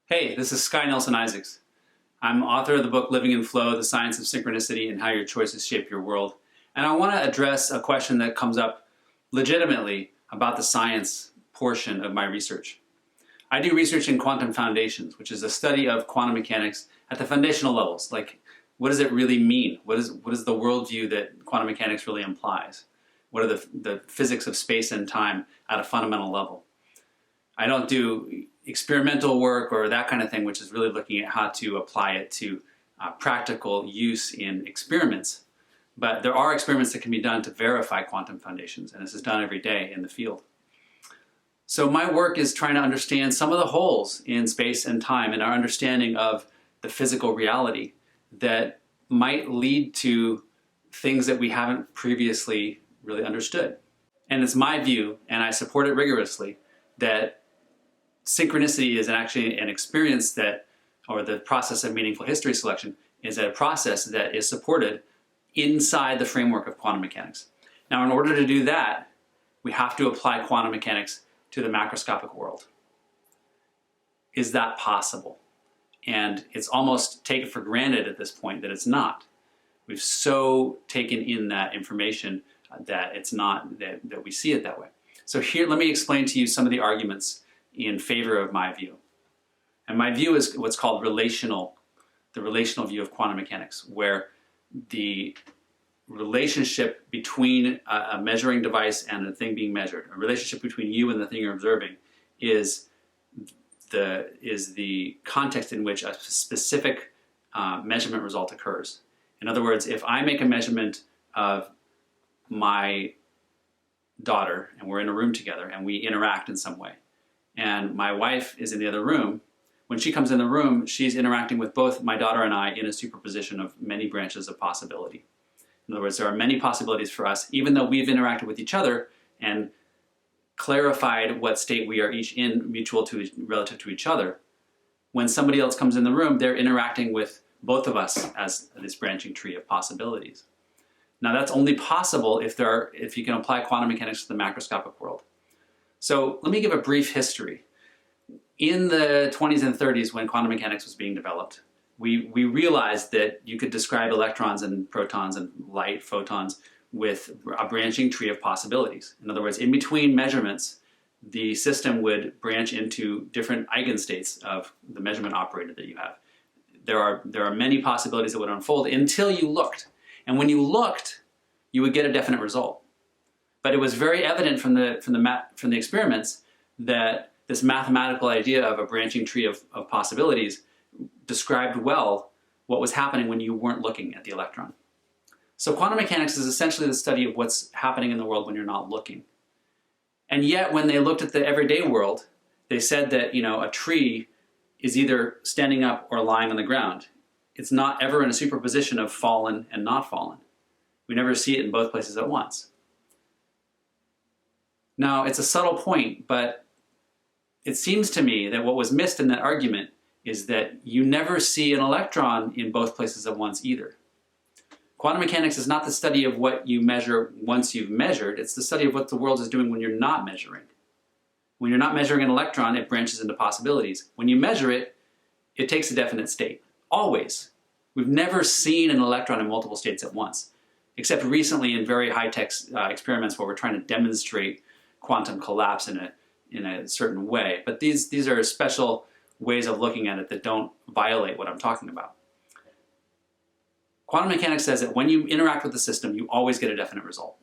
Hey, this is Sky Nelson Isaacs. I'm author of the book Living in Flow, The Science of Synchronicity and How Your Choices Shape Your World. And I want to address a question that comes up legitimately about the science portion of my research. I do research in quantum foundations, which is a study of quantum mechanics at the foundational levels. Like, what does it really mean? What is the worldview that quantum mechanics really implies? What are the physics of space and time at a fundamental level? I don't do experimental work or that kind of thing, which is really looking at how to apply it to practical use in experiments. But there are experiments that can be done to verify quantum foundations, and this is done every day in the field. So my work is trying to understand some of the holes in space and time in our understanding of the physical reality that might lead to things that we haven't previously really understood. And it's my view, and I support it rigorously, that synchronicity is actually an experience that, or the process of meaningful history selection, is a process that is supported inside the framework of quantum mechanics. Now, in order to do that, we have to apply quantum mechanics to the macroscopic world. Is that possible? And it's almost taken for granted at this point that it's not. We've so taken in that information that it's not, that we see it that way. So here, let me explain to you some of the arguments in favor of my view. And my view is what's called relational, the relational view of quantum mechanics, where the relationship between a measuring device and the thing being measured, a relationship between you and the thing you're observing, is the context in which a specific measurement result occurs. In other words, if I make a measurement of my daughter and we're in a room together and we interact in some way, and my wife is in the other room, when she comes in the room, she's interacting with both my daughter and I in a superposition of many branches of possibility. In other words, there are many possibilities for us, even though we've interacted with each other and clarified what state we are each in relative to each other. When somebody else comes in the room, they're interacting with both of us as this branching tree of possibilities. Now, that's only possible if you can apply quantum mechanics to the macroscopic world. So let me give a brief history. In the 20s and 30s, when quantum mechanics was being developed, we realized that you could describe electrons and protons and light, photons, with a branching tree of possibilities. In other words, in between measurements, the system would branch into different eigenstates of the measurement operator that you have. There are many possibilities that would unfold until you looked. And when you looked, you would get a definite result. But it was very evident from the experiments that this mathematical idea of a branching tree of possibilities described well what was happening when you weren't looking at the electron. So quantum mechanics is essentially the study of what's happening in the world when you're not looking. And yet, when they looked at the everyday world, they said that, a tree is either standing up or lying on the ground. It's not ever in a superposition of fallen and not fallen. We never see it in both places at once. Now, it's a subtle point, but it seems to me that what was missed in that argument is that you never see an electron in both places at once either. Quantum mechanics is not the study of what you measure once you've measured, it's the study of what the world is doing when you're not measuring. When you're not measuring an electron, it branches into possibilities. When you measure it, it takes a definite state. Always. We've never seen an electron in multiple states at once, except recently in very high-tech experiments where we're trying to demonstrate quantum collapse in a certain way. But these are special ways of looking at it that don't violate what I'm talking about. Quantum mechanics says that when you interact with the system, you always get a definite result.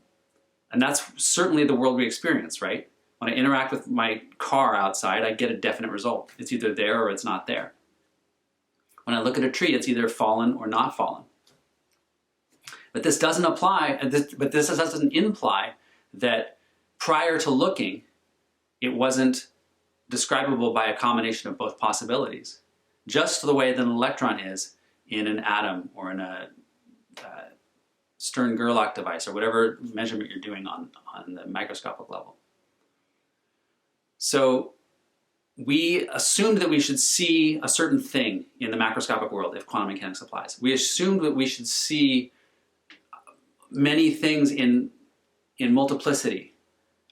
And that's certainly the world we experience, right? When I interact with my car outside, I get a definite result. It's either there or it's not there. When I look at a tree, it's either fallen or not fallen. But this doesn't imply that prior to looking, it wasn't describable by a combination of both possibilities, just the way that an electron is in an atom or in a Stern-Gerlach device or whatever measurement you're doing on the microscopic level. So we assumed that we should see a certain thing in the macroscopic world if quantum mechanics applies. We assumed that we should see many things in multiplicity,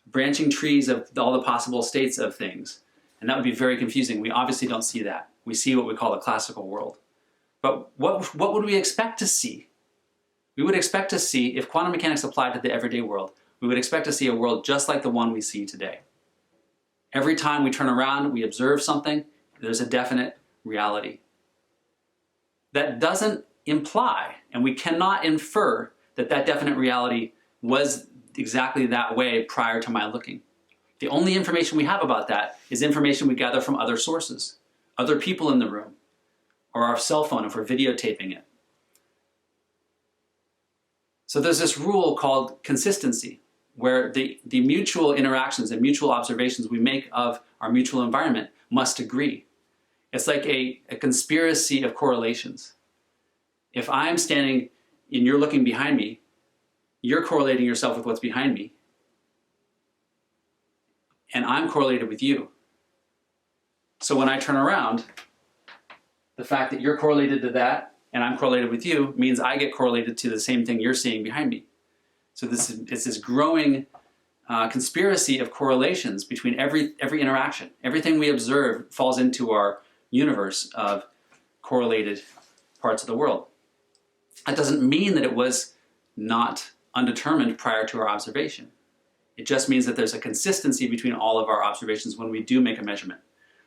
branching trees of all the possible states of things, And that would be very confusing. We obviously don't see that. We see what we call a classical world. But what would we expect to see? We would expect to see, if quantum mechanics applied to the everyday world, we would expect to see a world just like the one we see today. Every time we turn around, we observe something, there's a definite reality. That doesn't imply, and we cannot infer, that that definite reality was exactly that way prior to my looking. The only information we have about that is information we gather from other sources, other people in the room, or our cell phone if we're videotaping it. So there's this rule called consistency, where the mutual interactions and mutual observations we make of our mutual environment must agree. It's like a conspiracy of correlations. If I'm standing and you're looking behind me, you're correlating yourself with what's behind me, and I'm correlated with you. So when I turn around, the fact that you're correlated to that and I'm correlated with you means I get correlated to the same thing you're seeing behind me. So it's this growing conspiracy of correlations between every interaction. Everything we observe falls into our universe of correlated parts of the world. That doesn't mean that it was not undetermined prior to our observation. It just means that there's a consistency between all of our observations when we do make a measurement.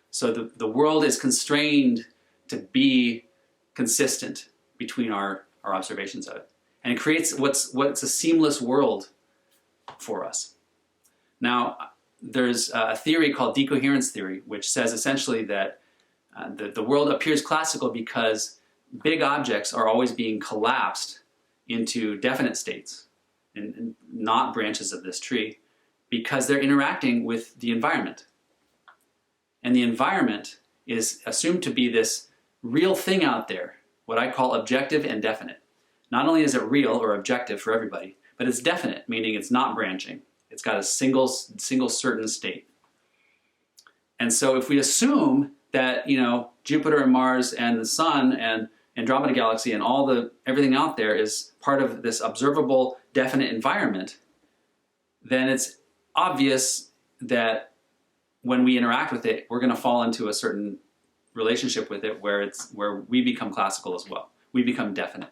So the world is constrained to be consistent between our observations of it. And it creates what's a seamless world for us. Now, there's a theory called Decoherence Theory, which says essentially that the world appears classical because big objects are always being collapsed into definite states, and not branches of this tree, because they're interacting with the environment. And the environment is assumed to be this real thing out there, what I call objective and definite. Not only is it real or objective for everybody, but it's definite, meaning it's not branching. It's got a single certain state. And so if we assume that, Jupiter and Mars and the Sun and Andromeda Galaxy and everything out there is part of this observable, definite environment, then it's obvious that when we interact with it, we're going to fall into a certain relationship with it where we become classical as well. We become definite.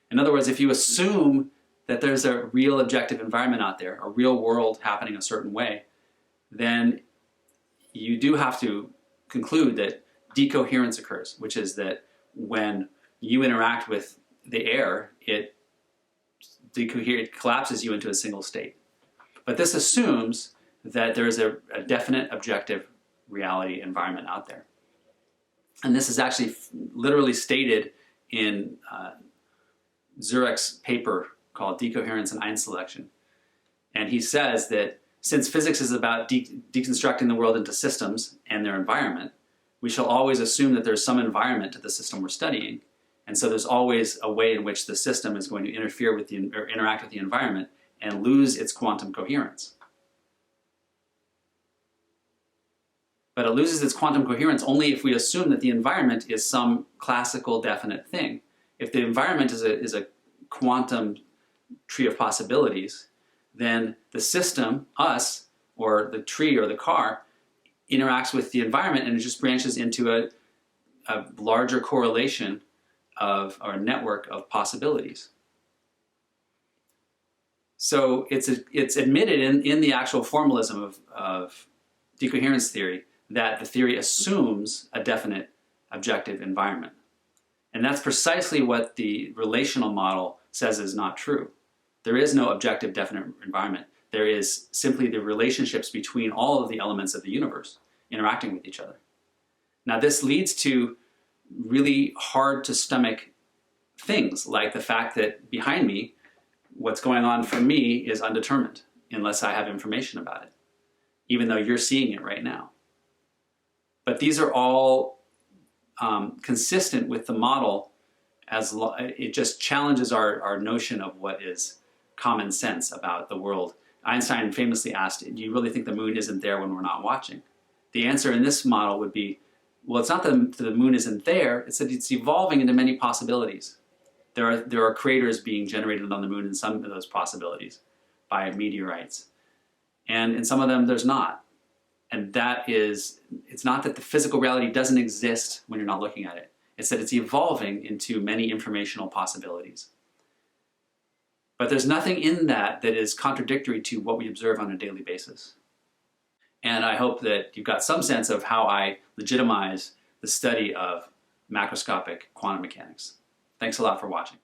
In other words, if you assume that there's a real objective environment out there, a real world happening a certain way, then you do have to conclude that decoherence occurs, which is that when you interact with the air, it collapses you into a single state. But this assumes that there is a definite objective reality environment out there. And this is actually literally stated in Zurek's paper called Decoherence and Einselection. And he says that since physics is about deconstructing the world into systems and their environment, we shall always assume that there's some environment to the system we're studying. And so there's always a way in which the system is going to interfere with or interact with the environment and lose its quantum coherence. But it loses its quantum coherence only if we assume that the environment is some classical definite thing. If the environment is a quantum tree of possibilities, then the system, us, or the tree or the car, interacts with the environment and it just branches into a larger correlation or network of possibilities. So it's admitted in the actual formalism of decoherence theory that the theory assumes a definite objective environment. And that's precisely what the relational model says is not true. There is no objective definite environment. There is simply the relationships between all of the elements of the universe interacting with each other. Now this leads to really hard to stomach things, like the fact that behind me, what's going on for me is undetermined unless I have information about it, even though you're seeing it right now. But these are all consistent with the model. It just challenges our notion of what is common sense about the world. Einstein famously asked, do you really think the moon isn't there when we're not watching? The answer in this model would be, well, it's not that the moon isn't there, it's that it's evolving into many possibilities. There are craters being generated on the moon in some of those possibilities by meteorites. And in some of them, there's not. And that is, it's not that the physical reality doesn't exist when you're not looking at it. It's that it's evolving into many informational possibilities. But there's nothing in that that is contradictory to what we observe on a daily basis. And I hope that you've got some sense of how I legitimize the study of macroscopic quantum mechanics. Thanks a lot for watching.